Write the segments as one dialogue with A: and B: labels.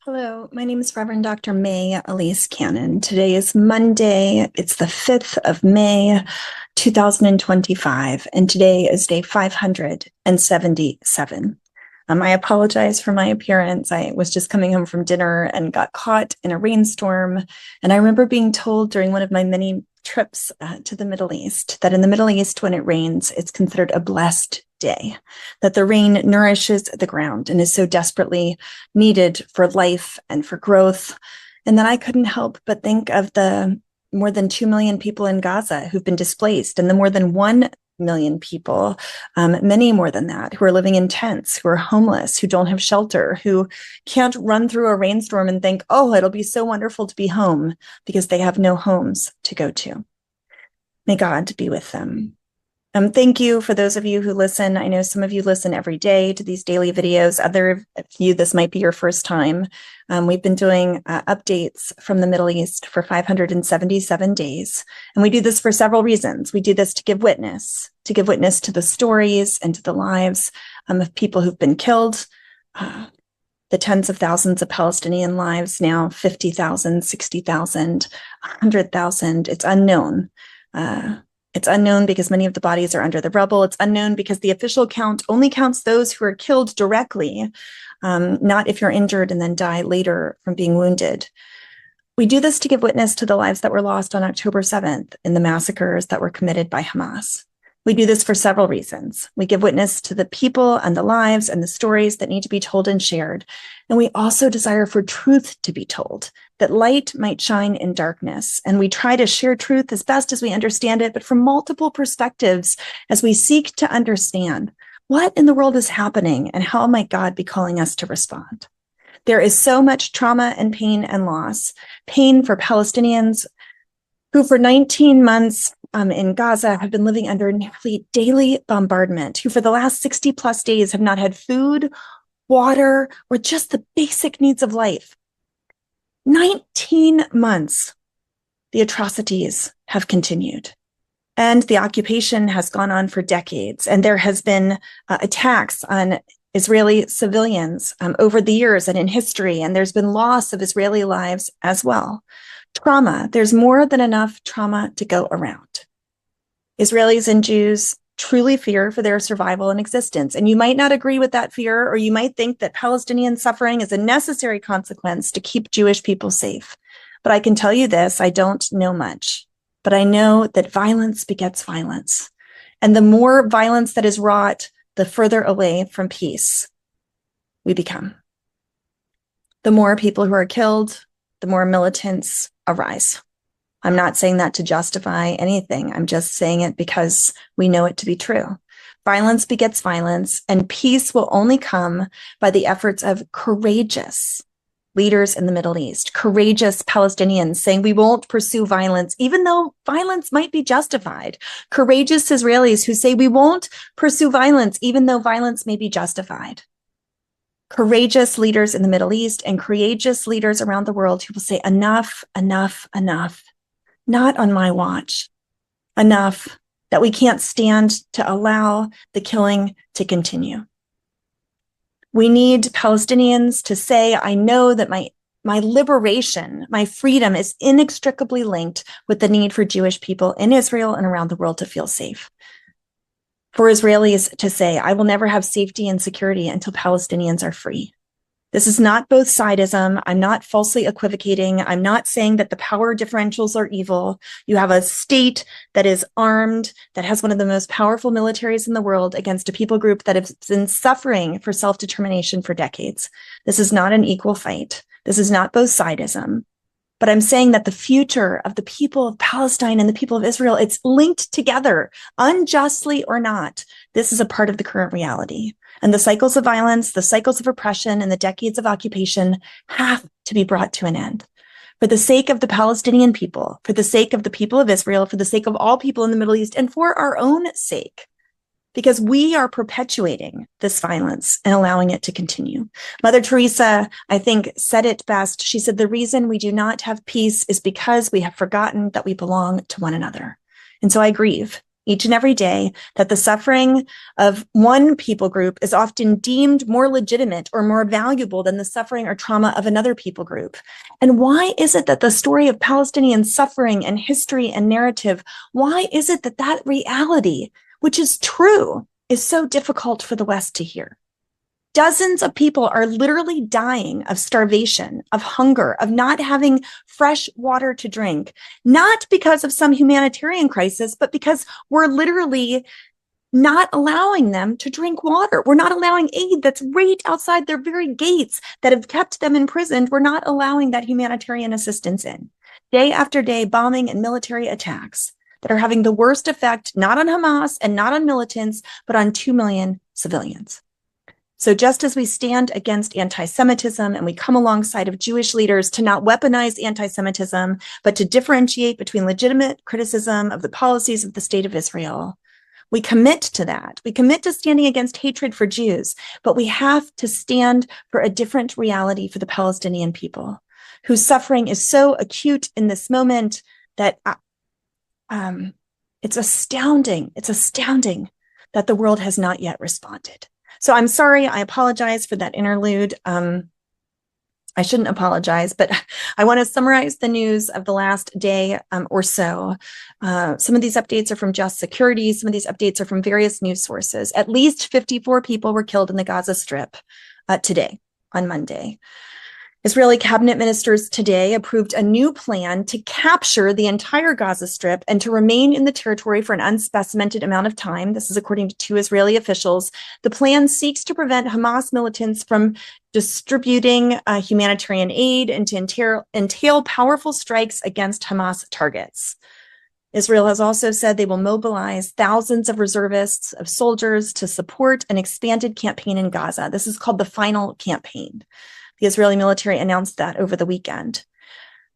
A: Hello, my name is Reverend Dr. May Elise Cannon. Today is Monday. It's the 5th of May, 2025, and today is day 577. I apologize for my appearance. I was just coming home from dinner and got caught in a rainstorm. And I remember being told during one of my many trips to the Middle East that in the Middle East, when it rains, it's considered a blessed day, that the rain nourishes the ground and is so desperately needed for life and for growth. And then I couldn't help but think of the more than 2 million people in Gaza who've been displaced, and the more than 1 million people, many more than that, who are living in tents, who are homeless, who don't have shelter, who can't run through a rainstorm and think, oh, it'll be so wonderful to be home, because they have no homes to go to. May God be with them. Thank you for those of you who listen. I know some of you listen every day to these daily videos. Other of you, this might be your first time. We've been doing updates from the Middle East for 577 days. And we do this for several reasons. We do this to give witness to the stories and to the lives of people who've been killed, the tens of thousands of Palestinian lives, now 50,000, 60,000, 100,000. It's unknown. It's unknown because many of the bodies are under the rubble. It's unknown because the official count only counts those who are killed directly, not if you're injured and then die later from being wounded. We do this to give witness to the lives that were lost on October 7th in the massacres that were committed by Hamas. We do this for several reasons. We give witness to the people and the lives and the stories that need to be told and shared. And we also desire for truth to be told, that light might shine in darkness. And we try to share truth as best as we understand it, but from multiple perspectives as we seek to understand what in the world is happening and how might God be calling us to respond. There is so much trauma and pain loss. Pain for Palestinians who for 19 months in Gaza have been living under nearly daily bombardment, who for the last 60 plus days have not had food, water, or just the basic needs of life. 19 months, the atrocities have continued. And the occupation has gone on for decades. And there has been attacks on Israeli civilians over the years and in history. And there's been loss of Israeli lives as well. Trauma, there's more than enough trauma to go around. Israelis and Jews truly fear for their survival and existence. And you might not agree with that fear, or you might think that Palestinian suffering is a necessary consequence to keep Jewish people safe. But I can tell you this, I don't know much, but I know that violence begets violence. And the more violence that is wrought, the further away from peace we become. The more people who are killed, the more militants arise. I'm not saying that to justify anything. I'm just saying it because we know it to be true. Violence begets violence, and peace will only come by the efforts of courageous leaders in the Middle East, courageous Palestinians saying we won't pursue violence, even though violence might be justified. Courageous Israelis who say we won't pursue violence, even though violence may be justified. Courageous leaders in the Middle East and courageous leaders around the world who will say enough, enough, enough. Not on my watch. Enough that we can't stand to allow the killing to continue. We need Palestinians to say, I know that my liberation, my freedom is inextricably linked with the need for Jewish people in Israel and around the world to feel safe. For Israelis to say, I will never have safety and security until Palestinians are free. This is not both sidism. I'm not falsely equivocating. I'm not saying that the power differentials are evil. You have a state that is armed, that has one of the most powerful militaries in the world against a people group that has been suffering for self-determination for decades. This is not an equal fight. This is not both sidism. But I'm saying that the future of the people of Palestine and the people of Israel, it's linked together, unjustly or not. This is a part of the current reality. And the cycles of violence, the cycles of oppression, and the decades of occupation have to be brought to an end. For the sake of the Palestinian people, for the sake of the people of Israel, for the sake of all people in the Middle East, and for our own sake. Because we are perpetuating this violence and allowing it to continue. Mother Teresa, I think, said it best. She said, the reason we do not have peace is because we have forgotten that we belong to one another. And so I grieve each and every day that the suffering of one people group is often deemed more legitimate or more valuable than the suffering or trauma of another people group. And why is it that the story of Palestinian suffering and history and narrative, why is it that that reality, which is true, is so difficult for the West to hear? Dozens of people are literally dying of starvation, of hunger, of not having fresh water to drink, not because of some humanitarian crisis, but because we're literally not allowing them to drink water. We're not allowing aid that's right outside their very gates that have kept them imprisoned. We're not allowing that humanitarian assistance in. Day after day, bombing and military attacks that are having the worst effect, not on Hamas and not on militants, but on 2 million civilians. So just as we stand against anti-Semitism and we come alongside of Jewish leaders to not weaponize anti-Semitism, but to differentiate between legitimate criticism of the policies of the state of Israel, we commit to that. We commit to standing against hatred for Jews, but we have to stand for a different reality for the Palestinian people, whose suffering is so acute in this moment that it's astounding. It's astounding that the world has not yet responded. So I'm sorry, I apologize for that interlude. I shouldn't apologize, but I want to summarize the news of the last day or so. Some of these updates are from Just Security. Some of these updates are from various news sources. At least 54 people were killed in the Gaza Strip today, on Monday. Israeli cabinet ministers today approved a new plan to capture the entire Gaza Strip and to remain in the territory for an unspecified amount of time. This is according to 2 Israeli officials. The plan seeks to prevent Hamas militants from distributing humanitarian aid and to entail powerful strikes against Hamas targets. Israel has also said they will mobilize thousands of reservists, of soldiers to support an expanded campaign in Gaza. This is called the Final Campaign. The Israeli military announced that over the weekend.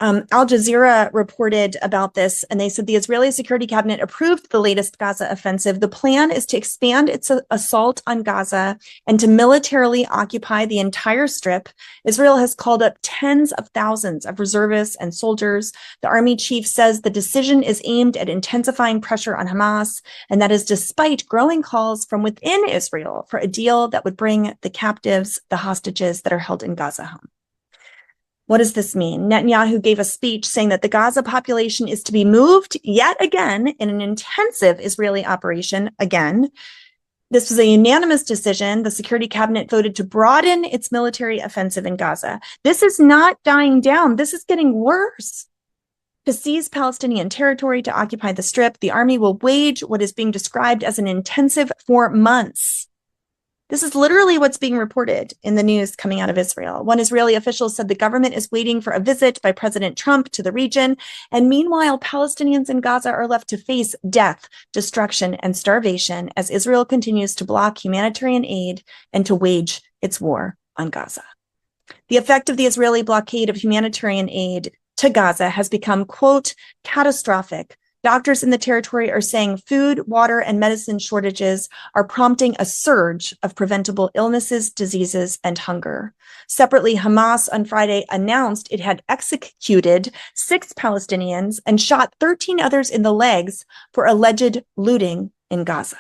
A: Al Jazeera reported about this, and they said the Israeli Security Cabinet approved the latest Gaza offensive. The plan is to expand its assault on Gaza and to militarily occupy the entire strip. Israel has called up tens of thousands of reservists and soldiers. The army chief says the decision is aimed at intensifying pressure on Hamas, and that is despite growing calls from within Israel for a deal that would bring the captives, the hostages that are held in Gaza home. What does this mean? Netanyahu gave a speech saying that the Gaza population is to be moved yet again in an intensive Israeli operation again. This was a unanimous decision. The Security Cabinet voted to broaden its military offensive in Gaza. This is not dying down. This is getting worse. To seize Palestinian territory, to occupy the Strip, the army will wage what is being described as an intensive for months. This is literally what's being reported in the news coming out of Israel. One Israeli official said the government is waiting for a visit by President Trump to the region. And meanwhile, Palestinians in Gaza are left to face death, destruction, and starvation as Israel continues to block humanitarian aid and to wage its war on Gaza. The effect of the Israeli blockade of humanitarian aid to Gaza has become, quote, catastrophic. Doctors in the territory are saying food, water, and medicine shortages are prompting a surge of preventable illnesses, diseases, and hunger. Separately, Hamas on Friday announced it had executed 6 Palestinians and shot 13 others in the legs for alleged looting in Gaza.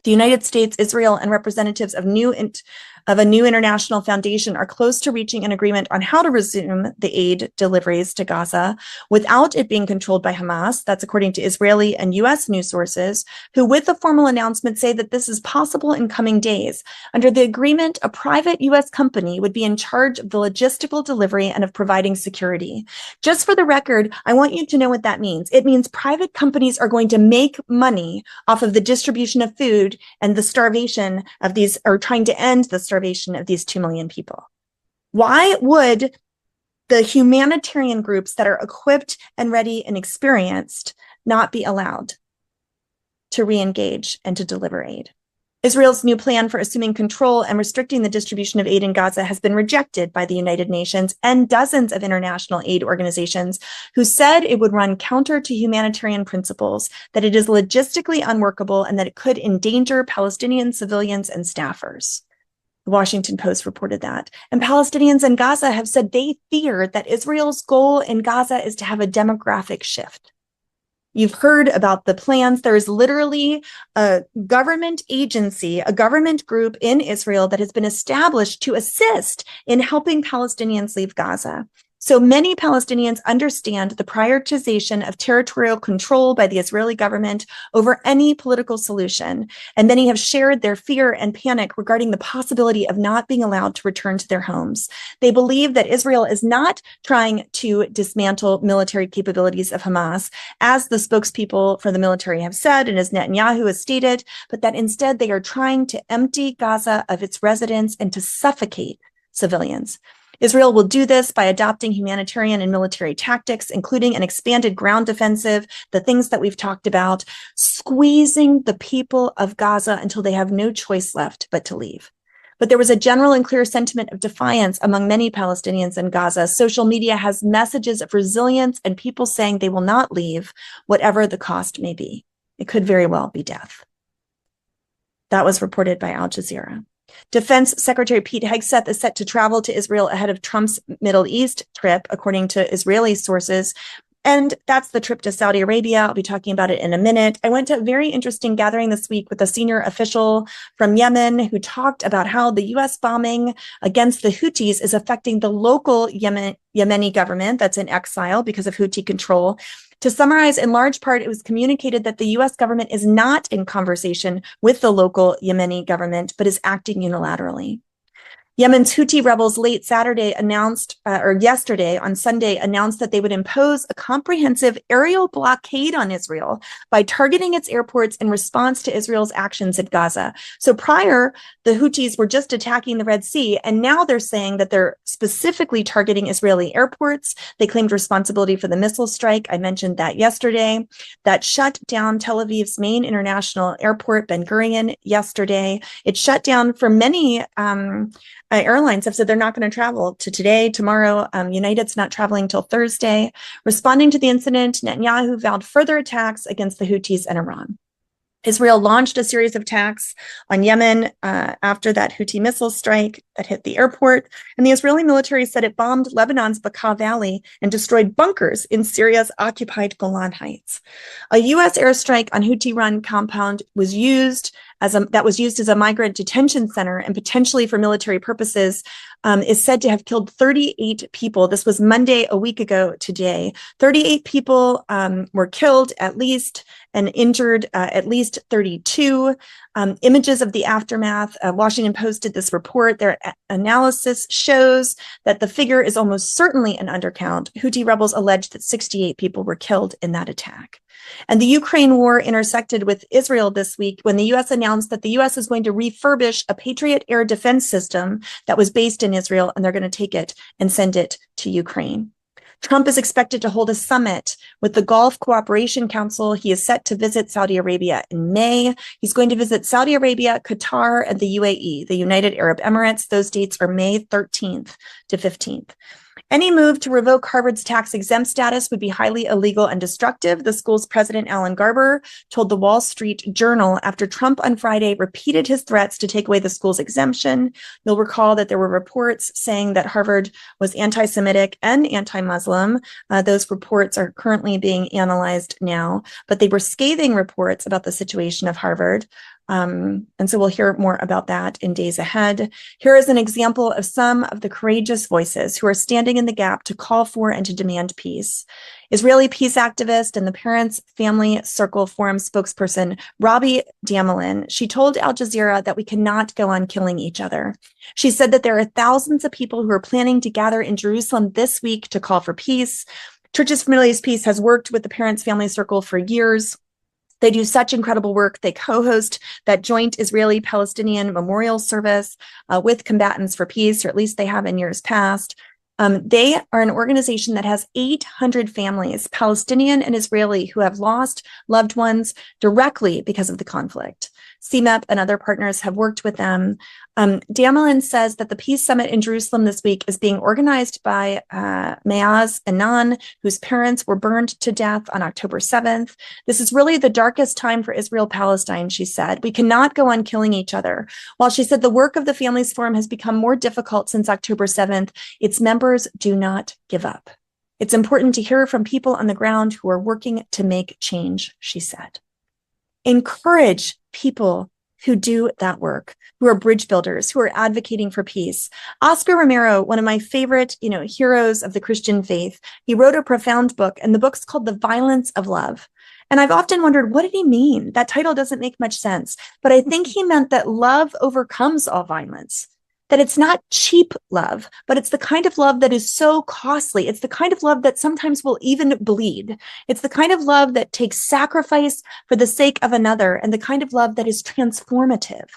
A: The United States, Israel, and representatives of a new international foundation are close to reaching an agreement on how to resume the aid deliveries to Gaza without it being controlled by Hamas. That's according to Israeli and U.S. news sources, who with the formal announcement say that this is possible in coming days. Under the agreement, a private U.S. company would be in charge of the logistical delivery and of providing security. Just for the record, I want you to know what that means. It means private companies are going to make money off of the distribution of food and the starvation of these, or trying to end the starvation of these 2 million people. Why would the humanitarian groups that are equipped and ready and experienced not be allowed to re-engage and to deliver aid? Israel's new plan for assuming control and restricting the distribution of aid in Gaza has been rejected by the United Nations and dozens of international aid organizations who said it would run counter to humanitarian principles, that it is logistically unworkable, and that it could endanger Palestinian civilians and staffers. The Washington Post reported that. And Palestinians in Gaza have said they fear that Israel's goal in Gaza is to have a demographic shift. You've heard about the plans. There is literally a government agency, a government group in Israel that has been established to assist in helping Palestinians leave Gaza. So many Palestinians understand the prioritization of territorial control by the Israeli government over any political solution. And many have shared their fear and panic regarding the possibility of not being allowed to return to their homes. They believe that Israel is not trying to dismantle military capabilities of Hamas, as the spokespeople for the military have said, and as Netanyahu has stated, but that instead they are trying to empty Gaza of its residents and to suffocate civilians. Israel will do this by adopting humanitarian and military tactics, including an expanded ground offensive, the things that we've talked about, squeezing the people of Gaza until they have no choice left but to leave. But there was a general and clear sentiment of defiance among many Palestinians in Gaza. Social media has messages of resilience and people saying they will not leave, whatever the cost may be. It could very well be death. That was reported by Al Jazeera. Defense Secretary Pete Hegseth is set to travel to Israel ahead of Trump's Middle East trip, according to Israeli sources. And that's the trip to Saudi Arabia. I'll be talking about it in a minute. I went to a very interesting gathering this week with a senior official from Yemen who talked about how the U.S. bombing against the Houthis is affecting the local Yemeni government that's in exile because of Houthi control. To summarize, in large part, it was communicated that the U.S. government is not in conversation with the local Yemeni government, but is acting unilaterally. Yemen's Houthi rebels late Saturday yesterday on Sunday announced that they would impose a comprehensive aerial blockade on Israel by targeting its airports in response to Israel's actions at Gaza. So prior, the Houthis were just attacking the Red Sea, and now they're saying that they're specifically targeting Israeli airports. They claimed responsibility for the missile strike. I mentioned that yesterday. That shut down Tel Aviv's main international airport, Ben Gurion, yesterday. It shut down for many airlines have said they're not going to travel to today, tomorrow. United's not traveling till Thursday. Responding to the incident, Netanyahu vowed further attacks against the Houthis and Iran. Israel launched a series of attacks on Yemen after that Houthi missile strike that hit the airport. And the Israeli military said it bombed Lebanon's Bekaa Valley and destroyed bunkers in Syria's occupied Golan Heights. A U.S. airstrike on Houthi-run compound was used as a migrant detention center and potentially for military purposes, is said to have killed 38 people. This was Monday, a week ago today. 38 people were killed at least and injured at least 32. Images of the aftermath. Washington Post did this report. Their analysis shows that the figure is almost certainly an undercount. Houthi rebels allege that 68 people were killed in that attack. And the Ukraine war intersected with Israel this week when the U.S. announced that the U.S. is going to refurbish a Patriot air defense system that was based in Israel, and they're going to take it and send it to Ukraine. Trump is expected to hold a summit with the Gulf Cooperation Council. He is set to visit Saudi Arabia in May. He's going to visit Saudi Arabia, Qatar, and the UAE, the United Arab Emirates. Those dates are May 13th to 15th. Any move to revoke Harvard's tax-exempt status would be highly illegal and destructive, the school's president, Alan Garber, told the Wall Street Journal after Trump on Friday repeated his threats to take away the school's exemption. You'll recall that there were reports saying that Harvard was anti-Semitic and anti-Muslim. Those reports are currently being analyzed now, but they were scathing reports about the situation of Harvard. And so we'll hear more about that in days ahead. Here is an example of some of the courageous voices who are standing in the gap to call for and to demand peace. Israeli peace activist and the Parents Family Circle Forum spokesperson, Robbie Damelin, she told Al Jazeera that we cannot go on killing each other. She said that there are thousands of people who are planning to gather in Jerusalem this week to call for peace. Churches for Middle East Peace has worked with the Parents Family Circle for years. They do such incredible work. They co-host that joint Israeli-Palestinian memorial service with Combatants for Peace, or at least they have in years past. They are an organization that has 800 families, Palestinian and Israeli, who have lost loved ones directly because of the conflict. CMEP and other partners have worked with them. Damelin says that the Peace Summit in Jerusalem this week is being organized by Maaz Anan, whose parents were burned to death on October 7th. This is really the darkest time for Israel-Palestine, she said. We cannot go on killing each other. While she said the work of the Families Forum has become more difficult since October 7th, its members do not give up. It's important to hear from people on the ground who are working to make change, she said. Encourage people who do that work, who are bridge builders, who are advocating for peace. Oscar Romero, one of my favorite, heroes of the Christian faith, he wrote a profound book, and the book's called The Violence of Love. And I've often wondered, what did he mean? That title doesn't make much sense, but I think he meant that love overcomes all violence. That it's not cheap love, but it's the kind of love that is so costly. It's the kind of love that sometimes will even bleed. It's the kind of love that takes sacrifice for the sake of another, and the kind of love that is transformative.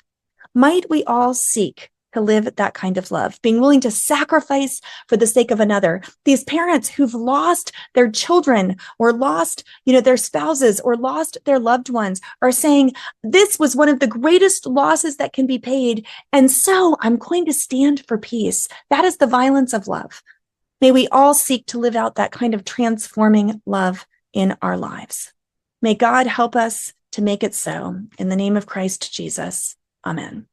A: Might we all seek to live that kind of love, being willing to sacrifice for the sake of another? These parents who've lost their children or lost, their spouses or lost their loved ones are saying, this was one of the greatest losses that can be paid. And so I'm going to stand for peace. That is the violence of love. May we all seek to live out that kind of transforming love in our lives. May God help us to make it so. In the name of Christ Jesus, amen.